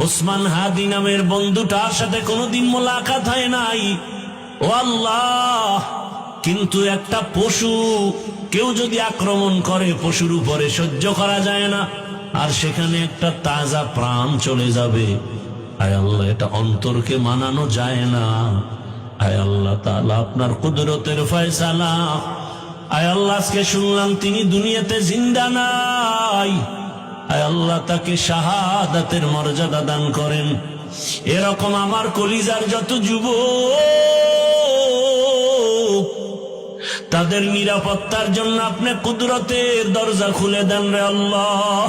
ওসমান হাদি নামের বন্ধুটার সাথে কোনোদিন মোলাকাত হয় নাই। ও আল্লাহ, কিন্তু একটা পশু কেউ যদি আক্রমণ করে পশুর উপরে সহ্য করা যায় না, আর সেখানে একটা তাজা প্রাণ চলে যাবে। আয় আল্লাহ, এটা অন্তরকে মানানো যায় না। আয় আল্লাহ তাআলা, আপনার কুদরতের ফয়সালা। আয় আল্লাহ, আজকে শুনলাম তিনি দুনিয়াতে জিন্দা নাই। আয় আল্লাহ, তাকে শাহাদাতের মর্যাদা দান করেন। এরকম আমার কলিজার যত যুবক, তাদের নিরাপত্তার জন্য আপনি কুদরতের দরজা খুলে দেন রে আল্লাহ।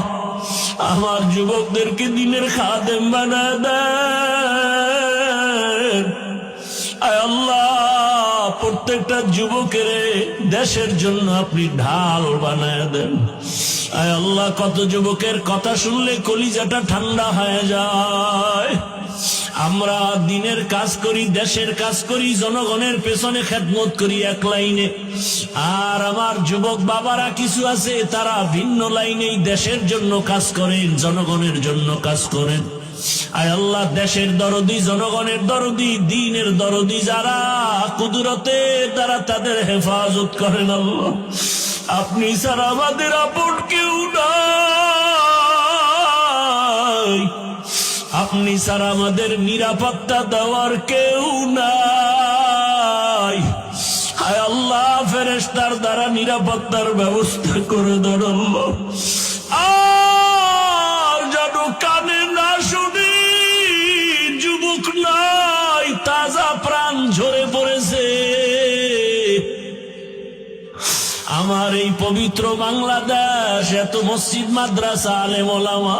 আমার যুবকদেরকে দিনের খাদেম বানায় দেন। আয় আল্লাহ, প্রত্যেকটা যুবকের দেশের জন্য আপনি ঢাল বানায় দেন। আয় আল্লাহ, কত যুবকের কথা শুনলে কলিজাটা ঠান্ডা হয়ে যায়। আমরা দিনের কাজ করি, দেশের কাজ করি, জনগণের পেছনে খেদমত করি এক লাইনে, আর আমার যুবক বাবারা কিছু আছে তারা ভিন্ন লাইনেই দেশের জন্য কাজ করেন, জনগণের জন্য কাজ করেন। আয় আল্লাহ, দেশের দরদি, জনগণের দরদি, দ্বীনের দরদি যারা, কুদরতের দ্বারা তাদের হেফাজত করেন আল্লাহ। আপনি ছাড়া আমাদের আপন কেউ নাই, আপনি ছাড়া আমাদের নিরাপত্তা দেওয়ার কেউ নাই। হায় আল্লাহ, ফেরেশতার দ্বারা নিরাপত্তার ব্যবস্থা করে দেন আল্লাহ। আর যেন কানে না শুনি, যুবক নাই, তাজা প্রাণ ঝরে পড়েছে। আমার এই পবিত্র বাংলাদেশ, এত মসজিদ, মাদ্রাসা, আলেম ওলামা,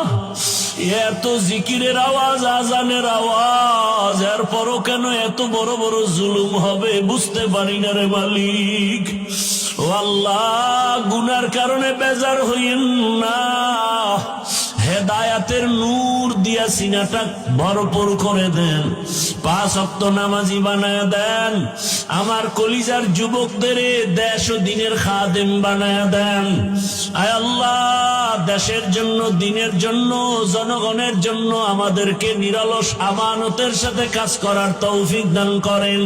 এত জিকিরের আওয়াজ, আজানের আওয়াজ, এরপরও কেন এত বড় বড় জুলুম হবে বুঝতে পারি না রে মালিক। ও আল্লাহ, গুনার কারণে বেজার হইন না, হেদায়াতের নূর দিয়া সিনাটা ভরপুর করে দেন, 5 ওয়াক্ত নামাজি বানায় দেন। আমার কলিজার যুবকদের দেশ ও দিনের খাদেম বানায় দেন। আয় আল্লাহ, দেশের জন্য, দিনের জন্য, জনগণের জন্য আমাদেরকে নিরলস আমানতের সাথে কাজ করার তৌফিক দান করেন।